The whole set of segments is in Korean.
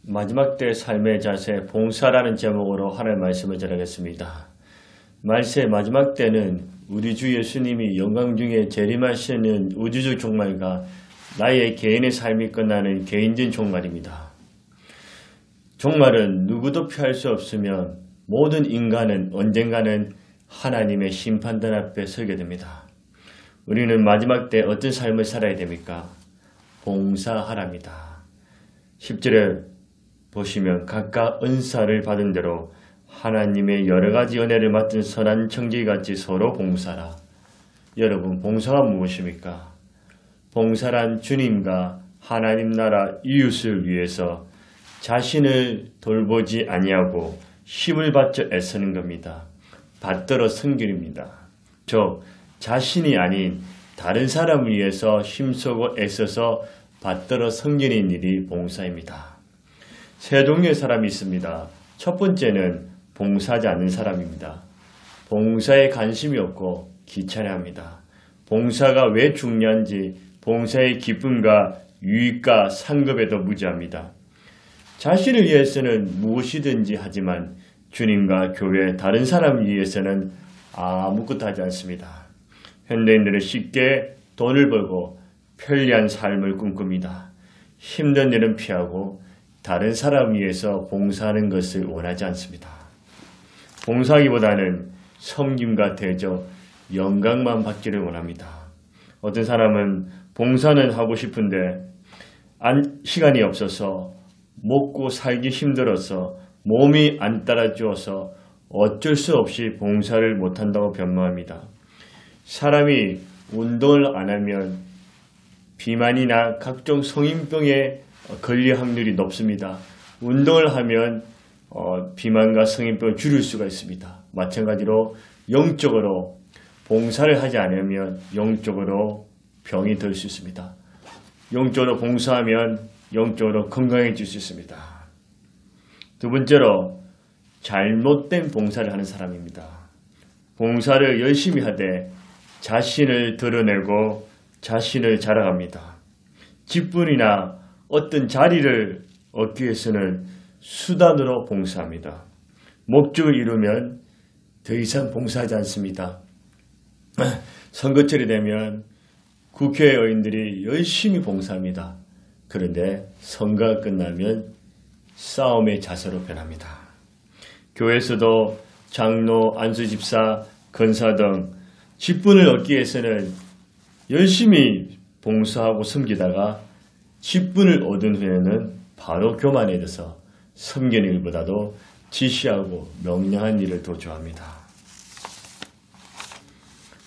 마지막 때 삶의 자세 봉사라는 제목으로 하나님의 말씀을 전하겠습니다. 말세 마지막 때는 우리 주 예수님이 영광 중에 재림하시는 우주적 종말과 나의 개인의 삶이 끝나는 개인적인 종말입니다. 종말은 누구도 피할 수 없으며 모든 인간은 언젠가는 하나님의 심판단 앞에 서게 됩니다. 우리는 마지막 때 어떤 삶을 살아야 됩니까? 봉사하랍니다. 10절에 보시면 각각 은사를 받은 대로 하나님의 여러가지 은혜를 맡은 선한 청지기같이 서로 봉사라. 여러분, 봉사가 무엇입니까? 봉사란 주님과 하나님 나라 이웃을 위해서 자신을 돌보지 아니하고 힘을 받쳐 애쓰는 겁니다. 받들어 섬기입니다. 즉 자신이 아닌 다른 사람을 위해서 힘쓰고 애써서 받들어 섬기는 일이 봉사입니다. 세 종류의 사람이 있습니다. 첫 번째는 봉사하지 않는 사람입니다. 봉사에 관심이 없고 귀찮아합니다. 봉사가 왜 중요한지 봉사의 기쁨과 유익과 상급에도 무지합니다. 자신을 위해서는 무엇이든지 하지만 주님과 교회 다른 사람을 위해서는 아무것도 하지 않습니다. 현대인들은 쉽게 돈을 벌고 편리한 삶을 꿈꿉니다. 힘든 일은 피하고 다른 사람 위해서 봉사하는 것을 원하지 않습니다. 봉사하기보다는 섬김과 대접, 영광만 받기를 원합니다. 어떤 사람은 봉사는 하고 싶은데 시간이 없어서 먹고 살기 힘들어서 몸이 안 따라주어서 어쩔 수 없이 봉사를 못한다고 변명합니다. 사람이 운동을 안 하면 비만이나 각종 성인병에 걸릴 확률이 높습니다. 운동을 하면 비만과 성인병을 줄일 수가 있습니다. 마찬가지로 영적으로 봉사를 하지 않으면 영적으로 병이 들 수 있습니다. 영적으로 봉사하면 영적으로 건강해질 수 있습니다. 두 번째로 잘못된 봉사를 하는 사람입니다. 봉사를 열심히 하되 자신을 드러내고 자신을 자랑합니다. 직분이나 어떤 자리를 얻기 위해서는 수단으로 봉사합니다. 목적을 이루면 더 이상 봉사하지 않습니다. 선거철이 되면 국회의원들이 열심히 봉사합니다. 그런데 선거가 끝나면 싸움의 자세로 변합니다. 교회에서도 장로, 안수집사, 권사 등 직분을 얻기 위해서는 열심히 봉사하고 섬기다가 직분을 얻은 후에는 바로 교만해져서 섬기는 일보다도 지시하고 명령한 일을 더 좋아합니다.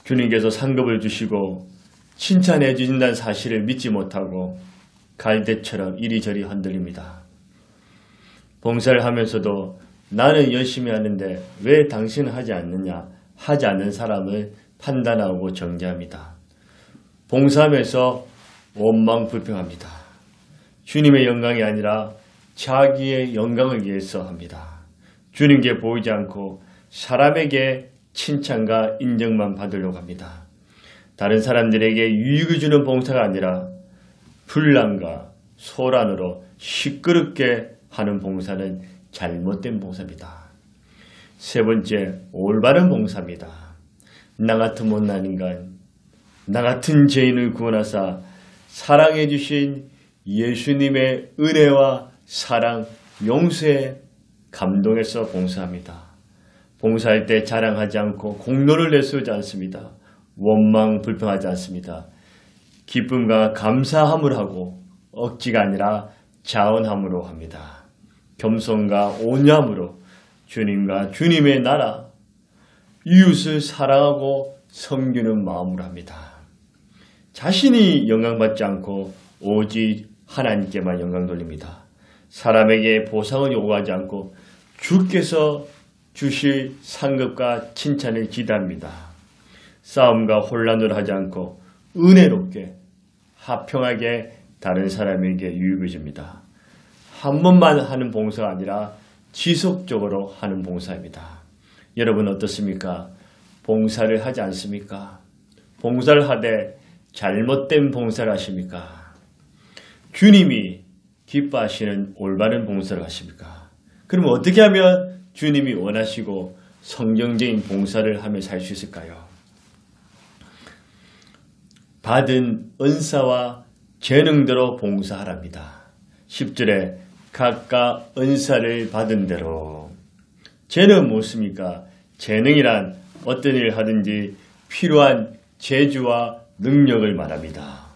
주님께서 상급을 주시고 칭찬해 주신다는 사실을 믿지 못하고 갈대처럼 이리저리 흔들립니다. 봉사를 하면서도 나는 열심히 하는데 왜 당신은 하지 않느냐, 하지 않는 사람을 판단하고 정죄합니다. 봉사하면서 원망 불평합니다. 주님의 영광이 아니라 자기의 영광을 위해서 합니다. 주님께 보이지 않고 사람에게 칭찬과 인정만 받으려고 합니다. 다른 사람들에게 유익을 주는 봉사가 아니라 분란과 소란으로 시끄럽게 하는 봉사는 잘못된 봉사입니다. 세 번째, 올바른 봉사입니다. 나 같은 못난 인간, 나 같은 죄인을 구원하사 사랑해 주신 예수님의 은혜와 사랑, 용서에 감동해서 봉사합니다. 봉사할 때 자랑하지 않고 공로를 내세우지 않습니다. 원망 불평하지 않습니다. 기쁨과 감사함을 하고 억지가 아니라 자원함으로 합니다. 겸손과 온유함으로 주님과 주님의 나라, 이웃을 사랑하고 섬기는 마음으로 합니다. 자신이 영광받지 않고 오직 하나님께만 영광 돌립니다. 사람에게 보상을 요구하지 않고 주께서 주실 상급과 칭찬을 기대합니다. 싸움과 혼란을 하지 않고 은혜롭게 화평하게 다른 사람에게 유익을 줍니다. 한 번만 하는 봉사가 아니라 지속적으로 하는 봉사입니다. 여러분 어떻습니까? 봉사를 하지 않습니까? 봉사를 하되 잘못된 봉사를 하십니까? 주님이 기뻐하시는 올바른 봉사를 하십니까? 그럼 어떻게 하면 주님이 원하시고 성경적인 봉사를 하며 살 수 있을까요? 받은 은사와 재능대로 봉사하랍니다. 10절에 각각 은사를 받은 대로. 재능은 무엇입니까? 재능이란 어떤 일을 하든지 필요한 재주와 능력을 말합니다.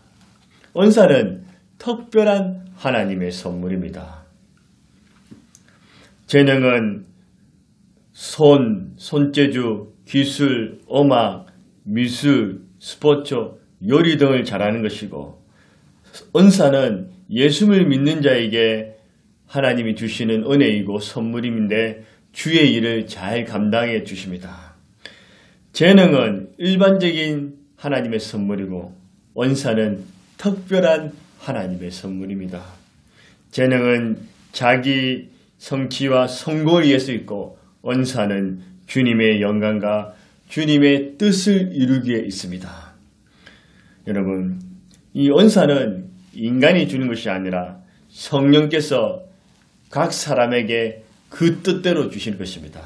은사는 특별한 하나님의 선물입니다. 재능은 손재주, 기술, 음악, 미술, 스포츠, 요리 등을 잘하는 것이고, 은사는 예수를 믿는 자에게 하나님이 주시는 은혜이고 선물임인데 주의 일을 잘 감당해 주십니다. 재능은 일반적인 하나님의 선물이고 은사는 특별한 하나님의 선물입니다. 재능은 자기 성취와 성공을 위해서 있고 은사는 주님의 영광과 주님의 뜻을 이루기에 있습니다. 여러분, 이 은사는 인간이 주는 것이 아니라 성령께서 각 사람에게 그 뜻대로 주시는 것입니다.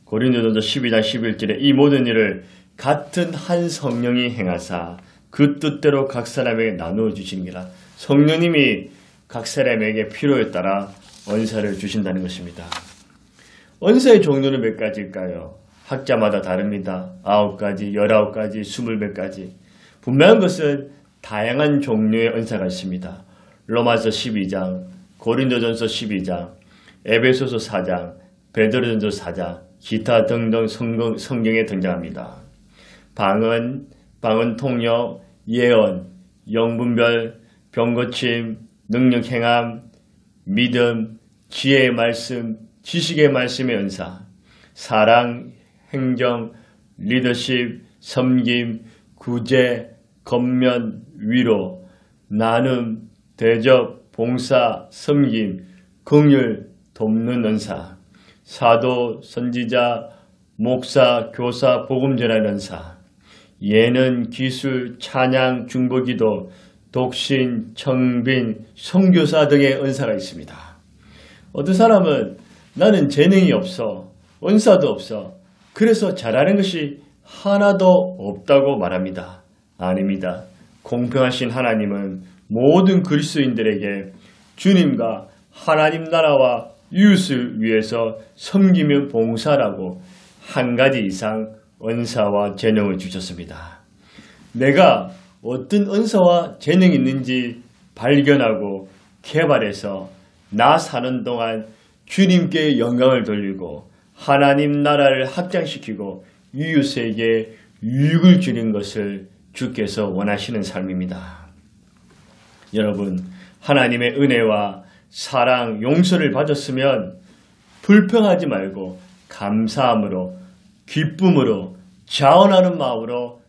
고린도전서 12장 11절에 이 모든 일을 같은 한 성령이 행하사 그 뜻대로 각 사람에게 나누어 주시니라. 성령님이 각 사람에게 필요에 따라 은사를 주신다는 것입니다. 은사의 종류는 몇 가지일까요? 학자마다 다릅니다. 9가지, 19가지, 20몇 가지. 분명한 것은 다양한 종류의 은사가 있습니다. 로마서 12장, 고린도전서 12장, 에베소서 4장, 베드로전서 4장, 기타 등등 성경에 등장합니다. 방언 통역, 예언, 영분별, 병고침, 능력 행함, 믿음, 지혜의 말씀, 지식의 말씀의 은사, 사랑, 행정, 리더십, 섬김, 구제, 겉면, 위로, 나눔, 대접, 봉사, 섬김, 긍휼, 돕는 은사, 사도, 선지자, 목사, 교사, 복음 전하는 은사, 예능, 기술, 찬양, 중보기도, 독신, 청빈, 선교사 등의 은사가 있습니다. 어떤 사람은 나는 재능이 없어, 은사도 없어, 그래서 잘하는 것이 하나도 없다고 말합니다. 아닙니다. 공평하신 하나님은 모든 그리스도인들에게 주님과 하나님 나라와 이웃을 위해서 섬기며 봉사라고 한 가지 이상 은사와 재능을 주셨습니다. 내가 어떤 은사와 재능이 있는지 발견하고 개발해서 나 사는 동안 주님께 영광을 돌리고 하나님 나라를 확장시키고 이웃에게 유익을 주는 것을 주께서 원하시는 삶입니다. 여러분, 하나님의 은혜와 사랑, 용서를 받았으면 불평하지 말고 감사함으로, 기쁨으로, 자원하는 마음으로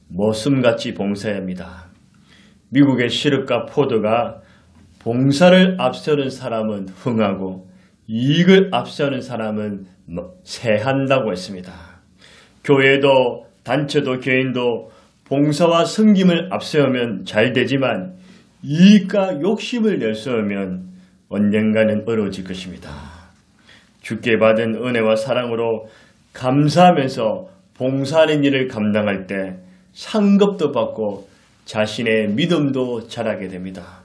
모슴같이 봉사해야 합니다. 미국의 시럽과 포도가 봉사를 앞세우는 사람은 흥하고 이익을 앞세우는 사람은 세한다고 했습니다. 교회도 단체도 개인도 봉사와 섬김을 앞세우면 잘 되지만 이익과 욕심을 내세우면 언젠가는 어려워질 것입니다. 주께 받은 은혜와 사랑으로 감사하면서 봉사하는 일을 감당할 때 상급도 받고 자신의 믿음도 자라게 됩니다.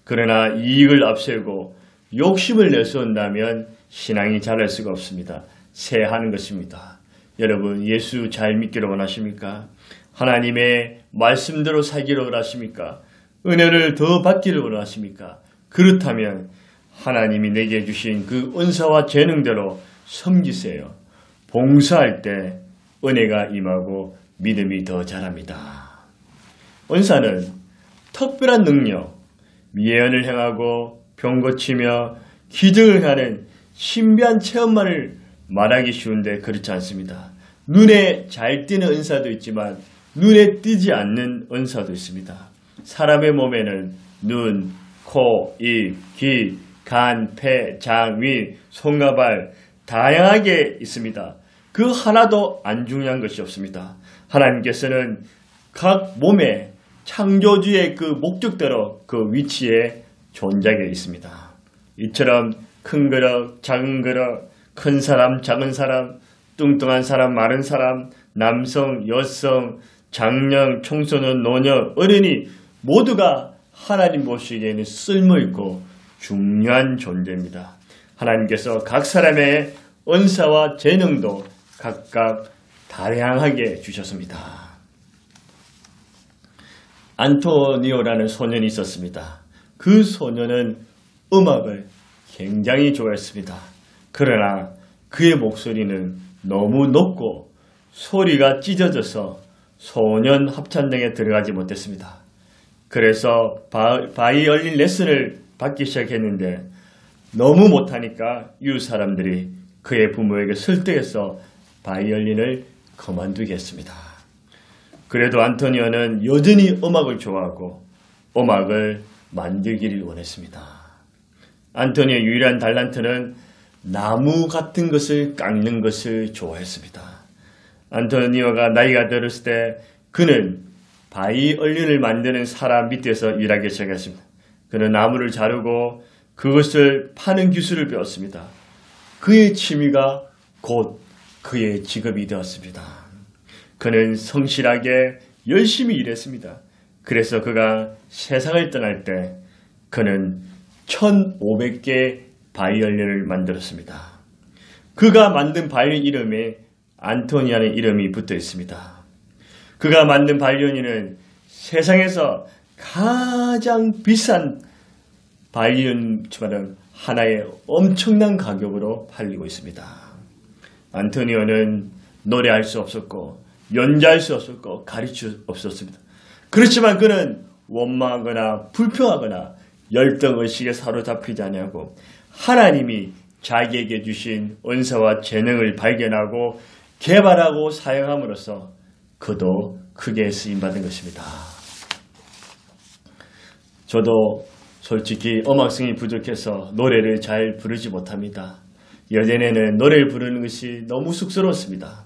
그러나 이익을 앞세우고 욕심을 내세운다면 신앙이 자랄 수가 없습니다. 쇠하는 것입니다. 여러분, 예수 잘 믿기를 원하십니까? 하나님의 말씀대로 살기를 원하십니까? 은혜를 더 받기를 원하십니까? 그렇다면 하나님이 내게 주신 그 은사와 재능대로 섬기세요. 봉사할 때 은혜가 임하고 믿음이 더 자랍니다. 은사는 특별한 능력, 예언을 행하고 병 고치며 기적을 하는 신비한 체험만을 말하기 쉬운데 그렇지 않습니다. 눈에 잘 띄는 은사도 있지만 눈에 띄지 않는 은사도 있습니다. 사람의 몸에는 눈, 코, 입, 귀, 간, 폐, 장, 위, 손과 발 다양하게 있습니다. 그 하나도 안 중요한 것이 없습니다. 하나님께서는 각 몸에 창조주의 그 목적대로 그 위치에 존재하게 있습니다. 이처럼 큰 그릇, 작은 그릇, 큰 사람, 작은 사람, 뚱뚱한 사람, 마른 사람, 남성, 여성, 장년, 청소년, 노년, 어린이 모두가 하나님 보시기에는 쓸모있고 중요한 존재입니다. 하나님께서 각 사람의 은사와 재능도 각각 다양하게 주셨습니다. 안토니오라는 소년이 있었습니다. 그 소년은 음악을 굉장히 좋아했습니다. 그러나 그의 목소리는 너무 높고 소리가 찢어져서 소년 합창단에 들어가지 못했습니다. 그래서 바이올린 레슨을 받기 시작했는데 너무 못하니까 이웃 사람들이 그의 부모에게 설득해서 바이올린을 그만두게 했습니다. 그래도 안토니오는 여전히 음악을 좋아하고 음악을 만들기를 원했습니다. 안토니오의 유일한 달란트는 나무 같은 것을 깎는 것을 좋아했습니다. 안토니오가 나이가 들었을 때 그는 바이올린을 만드는 사람 밑에서 일하기 시작했습니다. 그는 나무를 자르고 그것을 파는 기술을 배웠습니다. 그의 취미가 곧 그의 직업이 되었습니다. 그는 성실하게 열심히 일했습니다. 그래서 그가 세상을 떠날 때 그는 1500개 바이올린을 만들었습니다. 그가 만든 바이올린 이름에 안토니아는 이름이 붙어 있습니다. 그가 만든 바이올린은 세상에서 가장 비싼 바이올린처럼 하나의 엄청난 가격으로 팔리고 있습니다. 안토니오는 노래할 수 없었고 연주할 수 없었고 가르칠 수 없었습니다. 그렇지만 그는 원망하거나 불평하거나 열등의식에 사로잡히지 아니하고 하나님이 자기에게 주신 은사와 재능을 발견하고 개발하고 사용함으로써 그도 크게 쓰임받은 것입니다. 저도 솔직히 음악성이 부족해서 노래를 잘 부르지 못합니다. 예전에는 노래를 부르는 것이 너무 쑥스러웠습니다.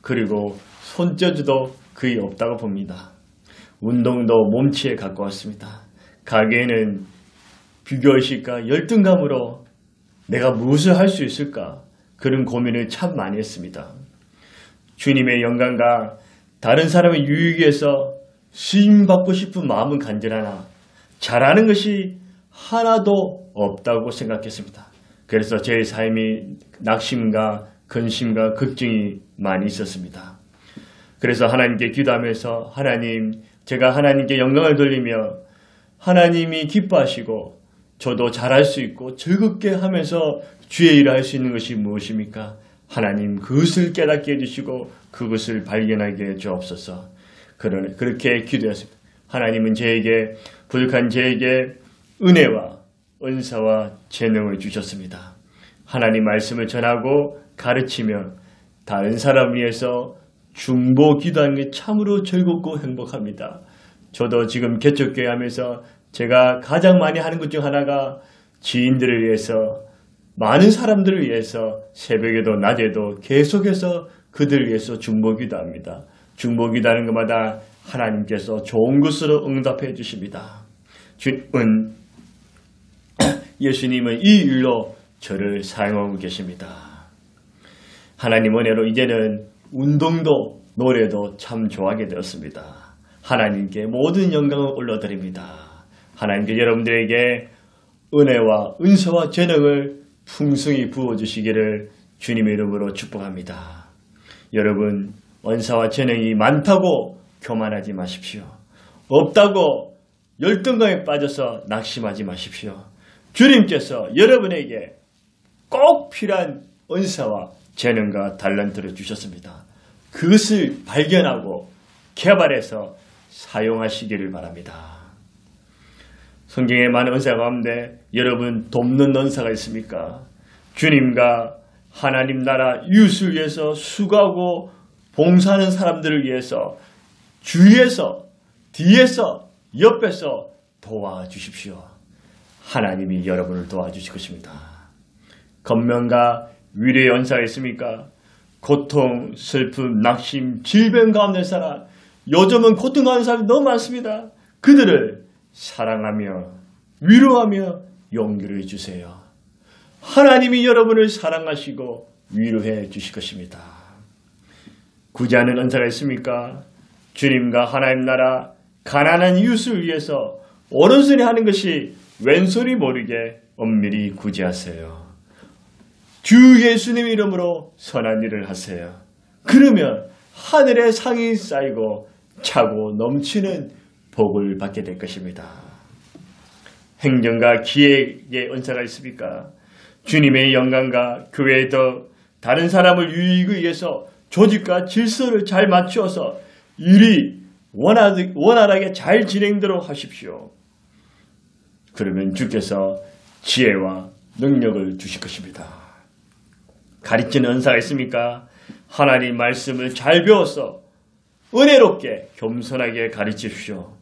그리고 손재주도 거의 없다고 봅니다. 운동도 몸치에 가까웠습니다. 가게에는 비교의식과 열등감으로 내가 무엇을 할 수 있을까? 그런 고민을 참 많이 했습니다. 주님의 영광과 다른 사람의 유익 위해서 쓰임받고 싶은 마음은 간절하나 잘하는 것이 하나도 없다고 생각했습니다. 그래서 제 삶이 낙심과 근심과 걱정이 많이 있었습니다. 그래서 하나님께 기도하면서 하나님, 제가 하나님께 영광을 돌리며 하나님이 기뻐하시고 저도 잘할 수 있고 즐겁게 하면서 주의 일을 할 수 있는 것이 무엇입니까? 하나님 그것을 깨닫게 해주시고 그것을 발견하게 해주옵소서. 그렇게 기도했습니다. 하나님은 부족한 저에게 은혜와 은사와 재능을 주셨습니다. 하나님 말씀을 전하고 가르치며 다른 사람 위해서 중보 기도하는 게 참으로 즐겁고 행복합니다. 저도 지금 개척교회 하면서 제가 가장 많이 하는 것 중 하나가 지인들을 위해서 많은 사람들을 위해서 새벽에도 낮에도 계속해서 그들을 위해서 중보 기도합니다. 중보 기도하는 것마다 하나님께서 좋은 것으로 응답해 주십니다. 예수님은 이 일로 저를 사용하고 계십니다. 하나님 은혜로 이제는 운동도 노래도 참 좋아하게 되었습니다. 하나님께 모든 영광을 올려드립니다. 하나님께 여러분들에게 은혜와 은사와 재능을 풍성히 부어주시기를 주님의 이름으로 축복합니다. 여러분 은사와 재능이 많다고 교만하지 마십시오. 없다고 열등감에 빠져서 낙심하지 마십시오. 주님께서 여러분에게 꼭 필요한 은사와 재능과 달란트를 주셨습니다. 그것을 발견하고 개발해서 사용하시기를 바랍니다. 성경에 많은 은사 가운데 여러분 돕는 은사가 있습니까? 주님과 하나님 나라 이웃을 위해서 수고하고 봉사하는 사람들을 위해서 주위에서 뒤에서 옆에서 도와주십시오. 하나님이 여러분을 도와주실 것입니다. 권면과 위로의 은사가 있습니까? 고통, 슬픔, 낙심, 질병 가운데 살아 요즘은 고통하는 사람이 너무 많습니다. 그들을 사랑하며 위로하며 용기를 주세요. 하나님이 여러분을 사랑하시고 위로해 주실 것입니다. 구제하는 은사가 있습니까? 주님과 하나님 나라 가난한 이웃을 위해서 오른손이 하는 것이 왼손이 모르게 엄밀히 구제하세요. 주 예수님 이름으로 선한 일을 하세요. 그러면 하늘에 상이 쌓이고 차고 넘치는 복을 받게 될 것입니다. 행정과 기획의 은사가 있습니까? 주님의 영광과 교회의 덕, 다른 사람을 유익을 위해서 조직과 질서를 잘 맞추어서 일이 원활하게 잘 진행되도록 하십시오. 그러면 주께서 지혜와 능력을 주실 것입니다. 가르치는 은사가 있습니까? 하나님 말씀을 잘 배워서 은혜롭게 겸손하게 가르치십시오.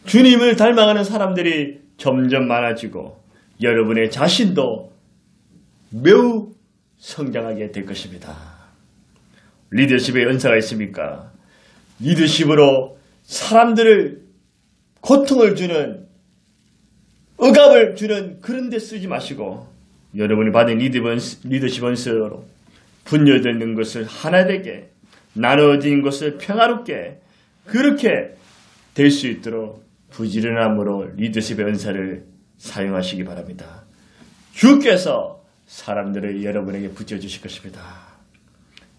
주님을 닮아가는 사람들이 점점 많아지고 여러분의 자신도 매우 성장하게 될 것입니다. 리더십의 은사가 있습니까? 리더십으로 사람들을 고통을 주는 억압을 주는 그런 데 쓰지 마시고 여러분이 받은 리더십 은사로 분열되는 것을 하나 되게 나누어진 것을 평화롭게 그렇게 될 수 있도록 부지런함으로 리더십의 은사를 사용하시기 바랍니다. 주께서 사람들을 여러분에게 붙여주실 것입니다.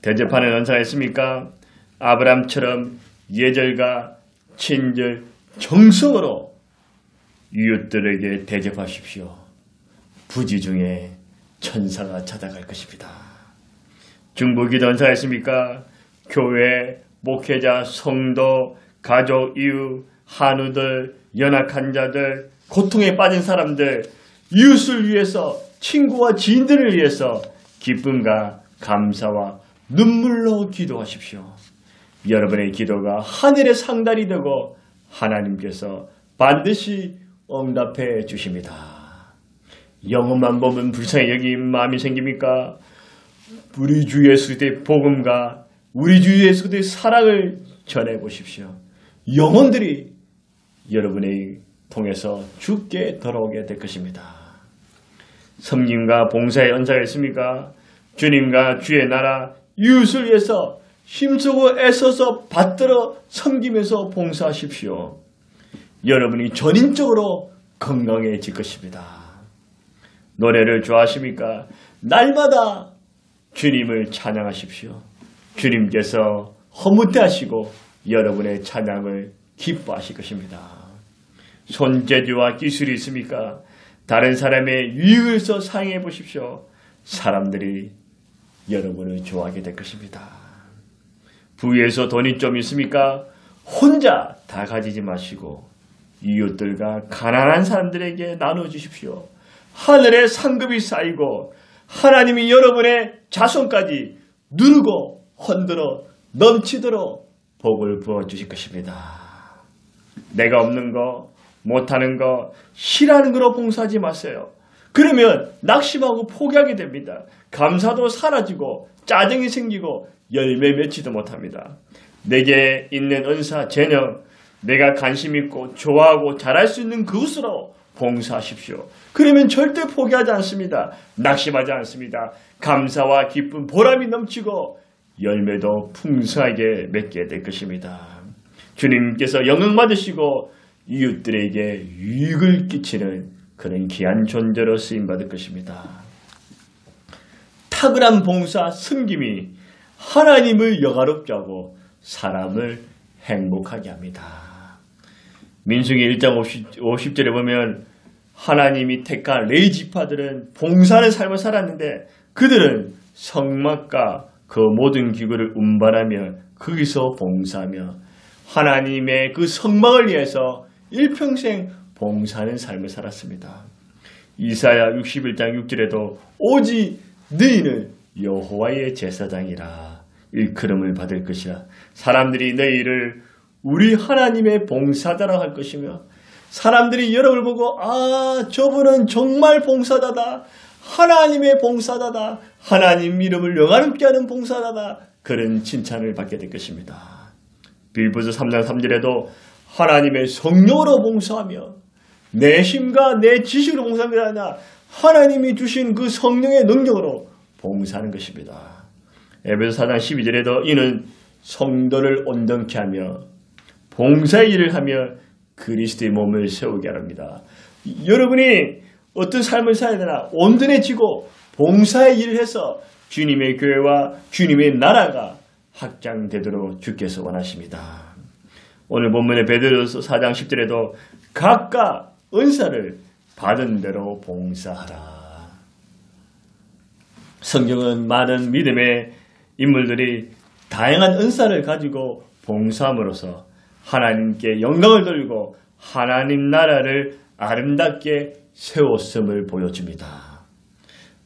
대접하는 은사가 있습니까? 아브라함처럼 예절과 친절, 정성으로 이웃들에게 대접하십시오. 부지 중에 천사가 찾아갈 것입니다. 중보기도 은사가 있습니까? 교회, 목회자, 성도, 가족, 이웃, 한우들, 연약한 자들, 고통에 빠진 사람들, 이웃을 위해서 친구와 지인들을 위해서 기쁨과 감사와 눈물로 기도하십시오. 여러분의 기도가 하늘의 상달이 되고 하나님께서 반드시 응답해 주십니다. 영혼만 보면 불쌍히 여긴 마음이 생깁니까? 우리 주 예수의 복음과 우리 주 예수의 사랑을 전해보십시오. 영혼들이 여러분의 통해서 주께 돌아오게 될 것입니다. 섬김과 봉사의 은사가 있습니까? 주님과 주의 나라 이웃을 위해서 힘쓰고 애써서 받들어 섬기면서 봉사하십시오. 여러분이 전인적으로 건강해질 것입니다. 노래를 좋아하십니까? 날마다 주님을 찬양하십시오. 주님께서 허무태하시고 여러분의 찬양을 기뻐하실 것입니다. 손재주와 기술이 있습니까? 다른 사람의 유익을 위해서 사용해 보십시오. 사람들이 여러분을 좋아하게 될 것입니다. 부에서 돈이 좀 있습니까? 혼자 다 가지지 마시고 이웃들과 가난한 사람들에게 나눠주십시오. 하늘에 상급이 쌓이고 하나님이 여러분의 자손까지 누르고 흔들어 넘치도록 복을 부어주실 것입니다. 내가 없는 거, 못하는 거, 싫어하는 거로 봉사하지 마세요. 그러면 낙심하고 포기하게 됩니다. 감사도 사라지고 짜증이 생기고 열매 맺지도 못합니다. 내게 있는 은사, 재능, 내가 관심 있고 좋아하고 잘할 수 있는 그것으로 봉사하십시오. 그러면 절대 포기하지 않습니다. 낙심하지 않습니다. 감사와 기쁨, 보람이 넘치고 열매도 풍성하게 맺게 될 것입니다. 주님께서 영광 받으시고 이웃들에게 유익을 끼치는 그런 귀한 존재로 쓰임받을 것입니다. 탁월한 봉사, 섬김이 하나님을 영화롭게 하고 사람을 행복하게 합니다. 민수기 1장 50절에 보면 하나님이 택한 레위 지파들은 봉사하는 삶을 살았는데 그들은 성막과 그 모든 기구를 운반하며 거기서 봉사하며 하나님의 그 성막을 위해서 일평생 봉사하는 삶을 살았습니다. 이사야 61장 6절에도 오직 너희는 여호와의 제사장이라 일컬음을 받을 것이라. 사람들이 너희를 우리 하나님의 봉사자라고 할 것이며 사람들이 여러분을 보고 아 저분은 정말 봉사자다. 하나님의 봉사자다. 하나님 이름을 영화롭게 하는 봉사자다. 그런 칭찬을 받게 될 것입니다. 빌보서 3장 3절에도 하나님의 성령으로 봉사하며 내 힘과 내 지식으로 봉사하는 게 아니라 하나님이 주신 그 성령의 능력으로 봉사하는 것입니다. 에베소 4장 12절에도 이는 성도를 온전케 하며 봉사의 일을 하며 그리스도의 몸을 세우게 합니다. 여러분이 어떤 삶을 살아야 되나 온전해지고 봉사의 일을 해서 주님의 교회와 주님의 나라가 확장되도록 주께서 원하십니다. 오늘 본문의 베드로서 4장 10절에도 각각 은사를 받은 대로 봉사하라. 성경은 많은 믿음의 인물들이 다양한 은사를 가지고 봉사함으로써 하나님께 영광을 돌리고 하나님 나라를 아름답게 세웠음을 보여줍니다.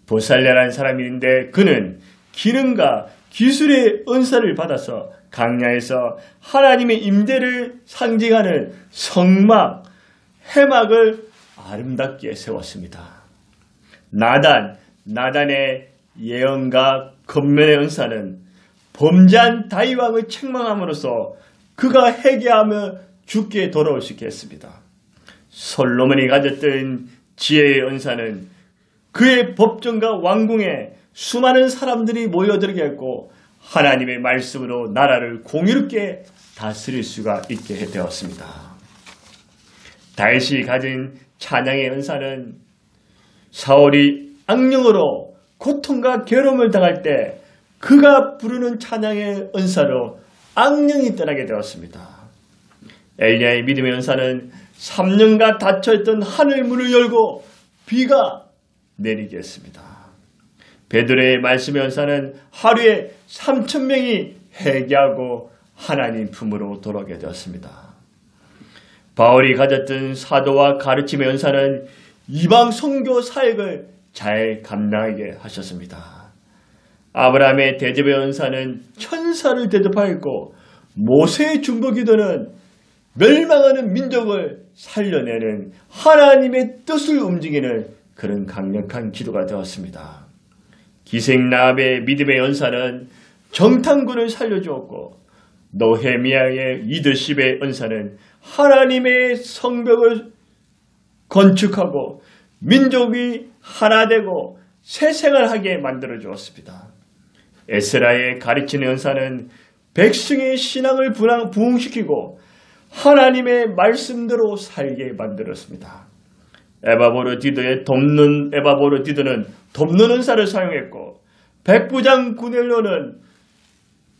보살랴라는 사람이 있는데 그는 기능과 기술의 은사를 받아서 강야에서 하나님의 임재를 상징하는 성막, 해막을 아름답게 세웠습니다. 나단의 예언과 권면의 은사는 범죄한 다윗왕을 책망함으로써 그가 회개하며 주께 돌아올 수 있게 했습니다. 솔로몬이 가졌던 지혜의 은사는 그의 법정과 왕궁에 수많은 사람들이 모여들게 했고 하나님의 말씀으로 나라를 공의롭게 다스릴 수가 있게 되었습니다. 다윗이 가진 찬양의 은사는 사울이 악령으로 고통과 괴로움을 당할 때 그가 부르는 찬양의 은사로 악령이 떠나게 되었습니다. 엘리야의 믿음의 은사는 3년간 닫혀있던 하늘 문을 열고 비가 내리게 했습니다. 베드로의 말씀의 은사는 하루에 3,000명이 회개하고 하나님 품으로 돌아오게 되었습니다. 바울이 가졌던 사도와 가르침의 은사는 이방 선교 사역을 잘 감당하게 하셨습니다. 아브라함의 대접의 은사는 천사를 대접하였고 모세의 중보기도는 멸망하는 민족을 살려내는 하나님의 뜻을 움직이는 그런 강력한 기도가 되었습니다. 기생라합의 믿음의 은사는 정탐꾼을 살려주었고 느헤미야의 리더십의 은사는 하나님의 성벽을 건축하고 민족이 하나 되고 새 생활하게 만들어 주었습니다. 에스라의 가르치는 은사는 백성의 신앙을 부흥시키고 하나님의 말씀대로 살게 만들었습니다. 에바보르디도는 돕는 은사를 사용했고 백부장 구넬료는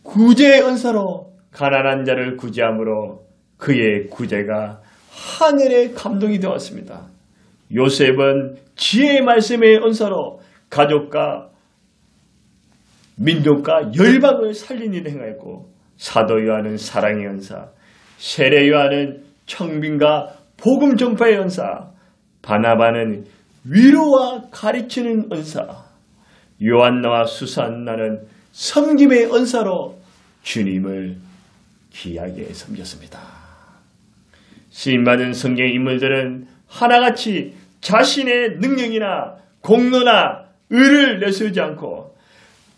구제의 은사로 가난한 자를 구제함으로 그의 구제가 하늘의 감동이 되었습니다. 요셉은 지혜의 말씀의 은사로 가족과 민족과 열방을 살린 일을 행하였고 사도 요한은 사랑의 은사, 세례 요한은 청빙과 복음 전파의 은사, 바나바는 위로와 가르치는 은사, 요한나와 수산나는 섬김의 은사로 주님을 귀하게 섬겼습니다. 시인받은 성경의 인물들은 하나같이 자신의 능력이나 공로나 의를 내세우지 않고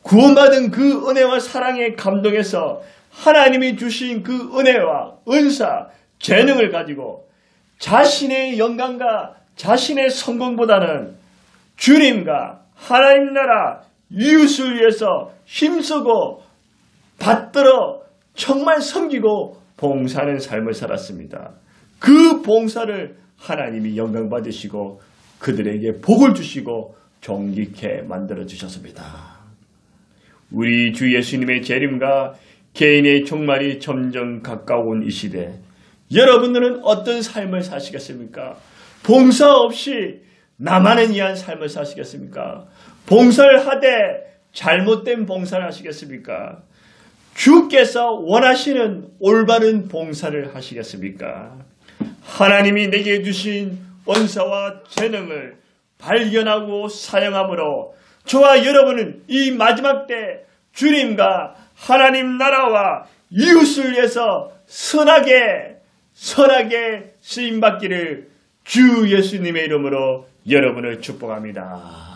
구원받은 그 은혜와 사랑에 감동해서 하나님이 주신 그 은혜와 은사, 재능을 가지고 자신의 영광과 자신의 성공보다는 주님과 하나님 나라 이웃을 위해서 힘쓰고 받들어 정말 섬기고 봉사하는 삶을 살았습니다. 그 봉사를 하나님이 영광 받으시고 그들에게 복을 주시고 존귀케 만들어 주셨습니다. 우리 주 예수님의 재림과 개인의 종말이 점점 가까운 이 시대, 여러분들은 어떤 삶을 사시겠습니까? 봉사 없이 나만을 위한 삶을 사시겠습니까? 봉사를 하되 잘못된 봉사를 하시겠습니까? 주께서 원하시는 올바른 봉사를 하시겠습니까? 하나님이 내게 주신 은사와 재능을 발견하고 사용함으로 저와 여러분은 이 마지막 때 주님과 하나님 나라와 이웃을 위해서 선하게 쓰임받기를 주 예수님의 이름으로 여러분을 축복합니다.